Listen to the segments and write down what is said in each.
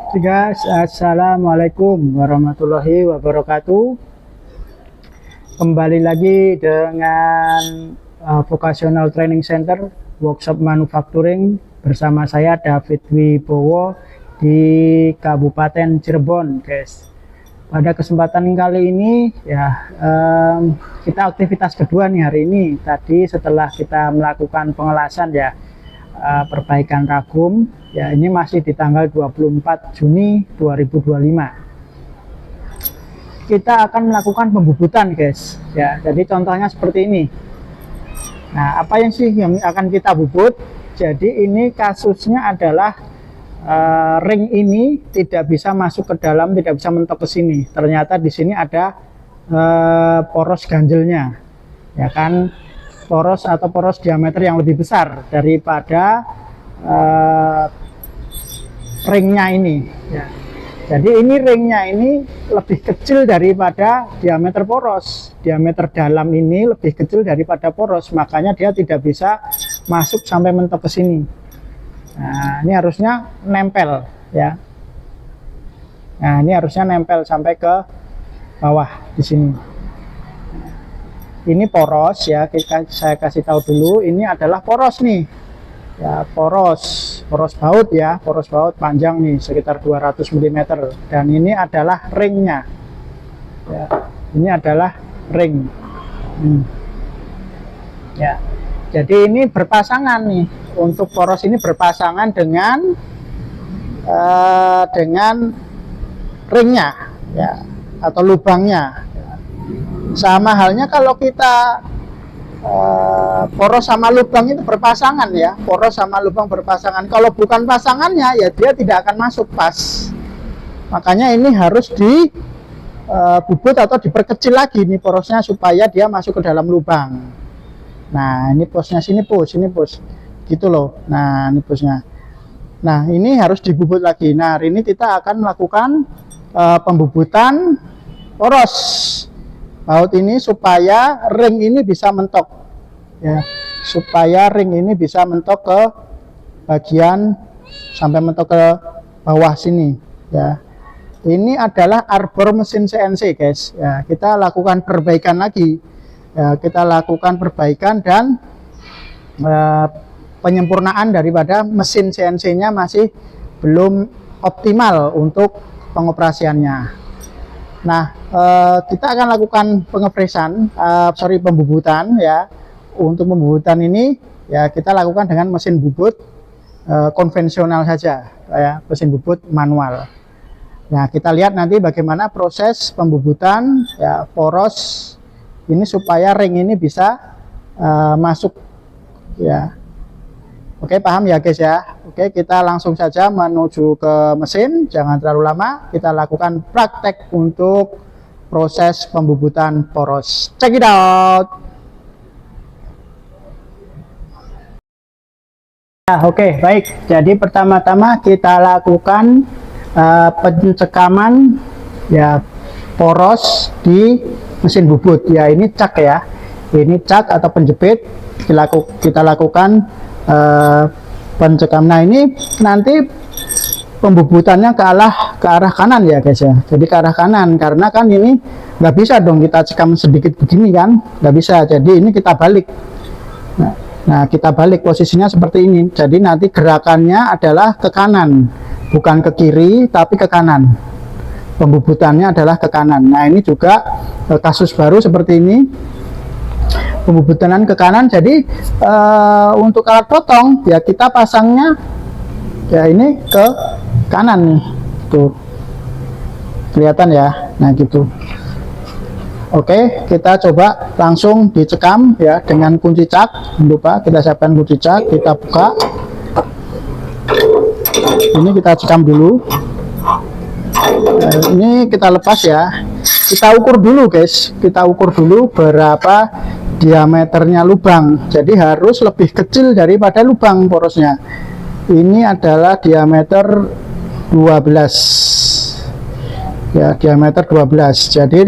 Oke guys, assalamualaikum warahmatullahi wabarakatuh. Kembali lagi dengan Vocational Training Center Workshop Manufacturing bersama saya David Wibowo di Kabupaten Cirebon, guys. Pada kesempatan kali ini ya kita aktivitas kedua nih hari ini. Tadi setelah kita melakukan pengelasan ya perbaikan ragum ya, ini masih di tanggal 24 Juni 2025. Kita akan melakukan pembubutan, guys ya. Jadi contohnya seperti ini. Nah, apa yang akan kita bubut? Jadi ini kasusnya adalah ring ini tidak bisa masuk ke dalam, tidak bisa mentok ke sini. Ternyata di sini ada poros ganjelnya, ya kan? Poros atau poros diameter yang lebih besar daripada ringnya ini ya. Jadi ini ringnya ini lebih kecil daripada diameter poros, diameter dalam ini lebih kecil daripada poros, makanya dia tidak bisa masuk sampai mentok ke sini. Nah, ini harusnya nempel ya. Nah, ini harusnya nempel sampai ke bawah di sini. Ini poros ya, saya kasih tahu dulu, ini adalah poros nih ya, poros baut ya, poros baut panjang nih sekitar 200 mm, dan ini adalah ringnya ya, ini adalah ring ya. Jadi ini berpasangan nih, untuk poros ini berpasangan dengan ringnya ya, atau lubangnya. Sama halnya kalau kita poros sama lubang itu berpasangan ya, poros sama lubang berpasangan. Kalau bukan pasangannya ya dia tidak akan masuk pas. Makanya ini harus dibubut atau diperkecil lagi nih porosnya supaya dia masuk ke dalam lubang. Nah, ini posnya sini pos, ini pos, gitu loh. Nah, ini posnya. Nah, ini harus dibubut lagi. Nah, hari ini kita akan melakukan pembubutan poros baut ini supaya ring ini bisa mentok ya, supaya ring ini bisa mentok ke bagian sampai mentok ke bawah sini ya. Ini adalah arbor mesin CNC, guys ya. Kita lakukan perbaikan lagi ya, kita lakukan perbaikan dan penyempurnaan daripada mesin CNC-nya masih belum optimal untuk pengoperasiannya. Nah, kita akan lakukan pembubutan ya. Untuk pembubutan ini ya kita lakukan dengan mesin bubut konvensional saja ya, mesin bubut manual. Nah, kita lihat nanti bagaimana proses pembubutan ya poros ini supaya ring ini bisa masuk ya. Oke, paham ya guys ya. Oke, kita langsung saja menuju ke mesin, jangan terlalu lama. Kita lakukan praktek untuk proses pembubutan poros. Check it out. Nah, oke, baik. Jadi pertama-tama kita lakukan pencekaman ya poros di mesin bubut. Ya, ini cak ya. Ini cak atau penjepit. Kita lakukan pencekam. Nah, ini nanti pembubutannya ke arah kanan ya guys ya. Jadi ke arah kanan, karena kan ini nggak bisa dong kita cekam sedikit begini kan, nggak bisa. Jadi ini kita balik. Nah, kita balik posisinya seperti ini. Jadi nanti gerakannya adalah ke kanan, bukan ke kiri tapi ke kanan. Pembubutannya adalah ke kanan. Nah, ini juga kasus baru seperti ini, pembubutan ke kanan. Jadi untuk alat potong ya kita pasangnya ya ini ke kanan nih, tuh kelihatan ya. Nah, gitu. Oke, kita coba langsung dicekam ya dengan kunci cak. Jangan lupa kita siapkan kunci cak, kita buka. Ini kita cekam dulu. Nah, ini kita lepas ya. Kita ukur dulu guys, kita ukur dulu berapa diameternya lubang. Jadi harus lebih kecil daripada lubang porosnya. Ini adalah diameter 12 ya, diameter 12. Jadi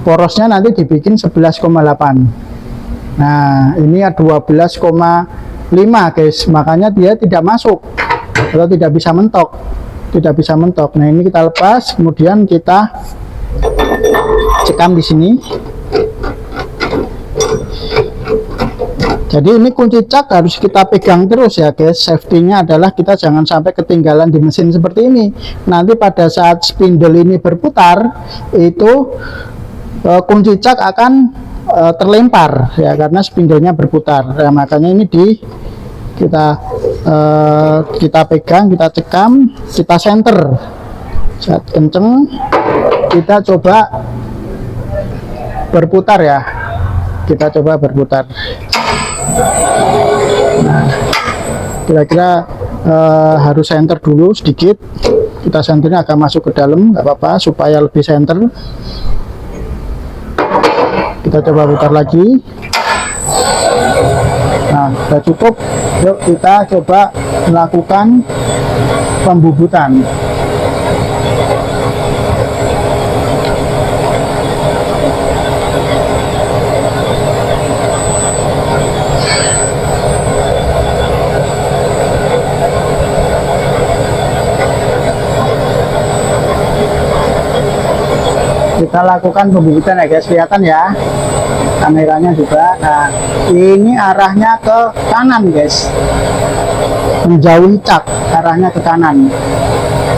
porosnya nanti dibikin 11,8. Nah, ini 12,5 guys, makanya dia tidak masuk atau tidak bisa mentok. tidak bisa mentok. Nah, ini kita lepas, kemudian kita cekam di sini. Jadi ini kunci cak harus kita pegang terus ya guys. Safety-nya adalah kita jangan sampai ketinggalan di mesin seperti ini. Nanti pada saat spindle ini berputar, itu kunci cak akan terlempar ya, karena spindlenya berputar. Nah, makanya ini kita pegang, kita cekam, kita center. Saat kenceng, kita coba berputar ya. Kita coba berputar. Nah, kira-kira harus center dulu sedikit. Kita senternya agak masuk ke dalam, nggak apa-apa, supaya lebih center. Kita coba putar lagi. Nah, sudah cukup. Yuk kita coba melakukan pembubutan. Kita lakukan pembubutan ya guys, kelihatan ya kameranya juga. Nah, ini arahnya ke kanan guys, menjauhi cak, arahnya ke kanan,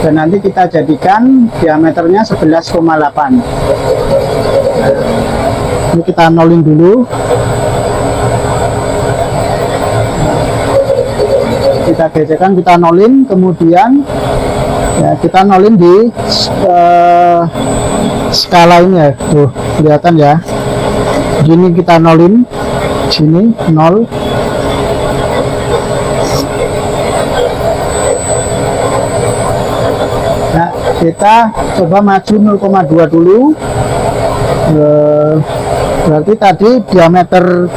dan nanti kita jadikan diameternya 11,8. Ini kita nolin dulu, kita gesekkan, kita nolin, kemudian ya kita nolin di skala ini ya, tuh kelihatan ya. Gini kita nolin, sini 0. Nah, kita coba maju 0,2 dulu. Berarti tadi diameter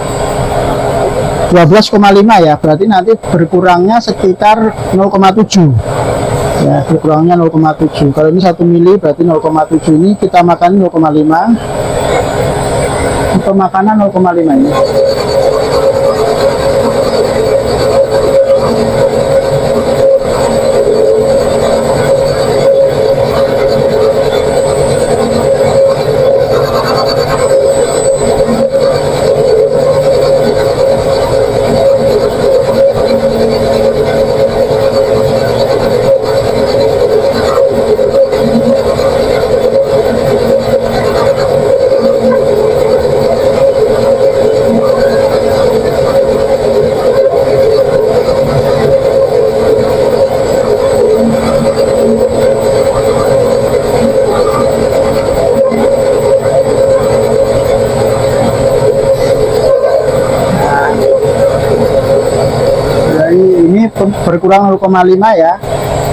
12,5 ya, berarti nanti berkurangnya sekitar 0,7 ya, berkurangnya 0,7. Kalau ini 1 mili berarti 0,7, ini kita makan 0,5, pemakanan 0,5 ini. Berkurang 0,5 ya,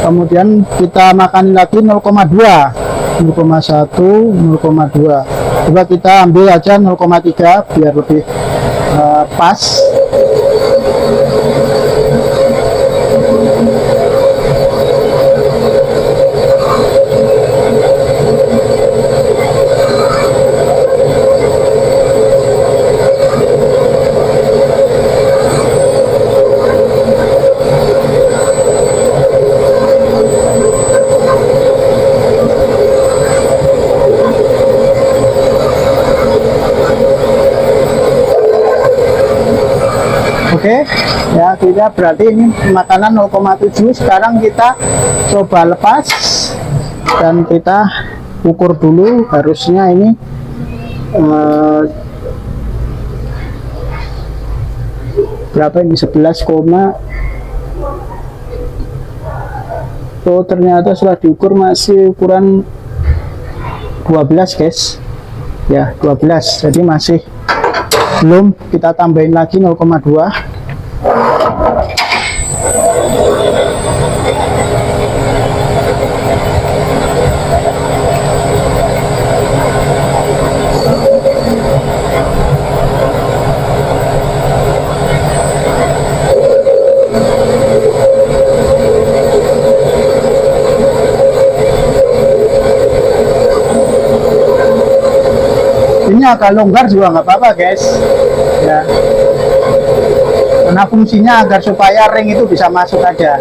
kemudian kita makan lagi 0,2, 0,1, 0,2. Coba kita ambil aja 0,3 biar lebih pas. Oke, ya kita berarti ini makanan 0,7. Sekarang kita coba lepas dan kita ukur dulu, harusnya ini berapa ini, 11, oh ternyata setelah diukur masih ukuran 12 guys ya, 12, jadi masih belum, kita tambahin lagi 0,2. Ini agak longgar juga nggak apa-apa guys ya, karena fungsinya agar supaya ring itu bisa masuk aja.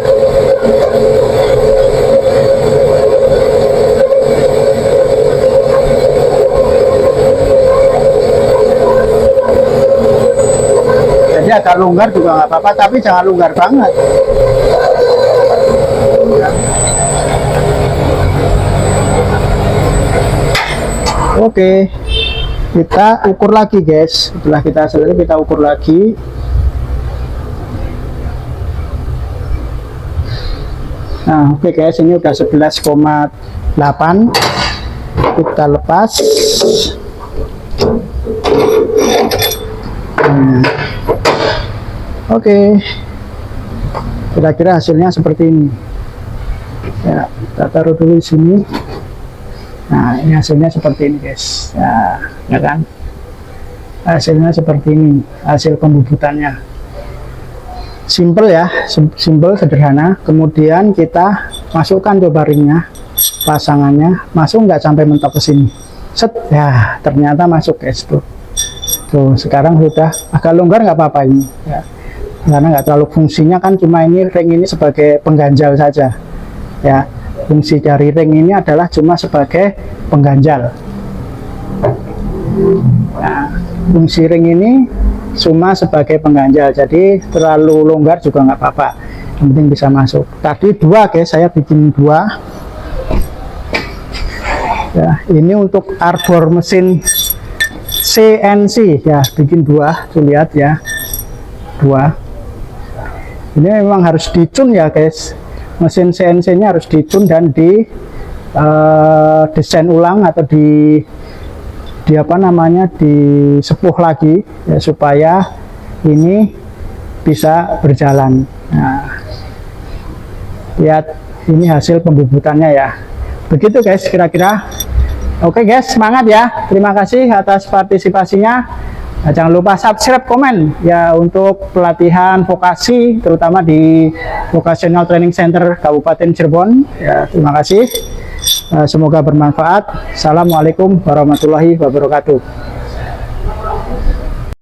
longgar juga nggak apa-apa, tapi jangan longgar banget. Oke, kita ukur lagi guys. Setelah kita selesai, kita ukur lagi. Nah, oke guys, ini udah 11,8. Kita lepas. Oke, kira-kira hasilnya seperti ini. Ya, kita taruh dulu di sini. Nah, ini hasilnya seperti ini guys. Ya kan? Hasilnya seperti ini, hasil pembubutannya. Simple ya, simple, sederhana. Kemudian kita masukkan coba ringnya, pasangannya. Masuk nggak sampai mentok ke sini. Set, ya ternyata masuk guys tuh. Tuh, sekarang sudah agak longgar nggak apa-apa ini. Ya. Karena nggak terlalu fungsinya kan, cuma ini ring ini sebagai pengganjal saja. Ya. Fungsi dari ring ini adalah cuma sebagai pengganjal. Nah, fungsi ring ini cuma sebagai pengganjal, jadi terlalu longgar juga nggak apa-apa, yang penting bisa masuk. Tadi 2 guys, saya bikin 2. Ya, ini untuk arbor mesin CNC ya, bikin 2, tuh lihat ya, 2. Ini memang harus dicun ya guys. Mesin CNC nya harus dicun dan di desain ulang atau di apa namanya, disepuh lagi ya, supaya ini bisa berjalan. Nah, lihat ini hasil pembubutannya ya, begitu guys kira-kira. Oke guys, semangat ya, terima kasih atas partisipasinya. Nah, jangan lupa subscribe, komen ya untuk pelatihan vokasi, terutama di Vocational Training Center Kabupaten Cirebon. Ya, terima kasih. Semoga bermanfaat. Assalamualaikum warahmatullahi wabarakatuh.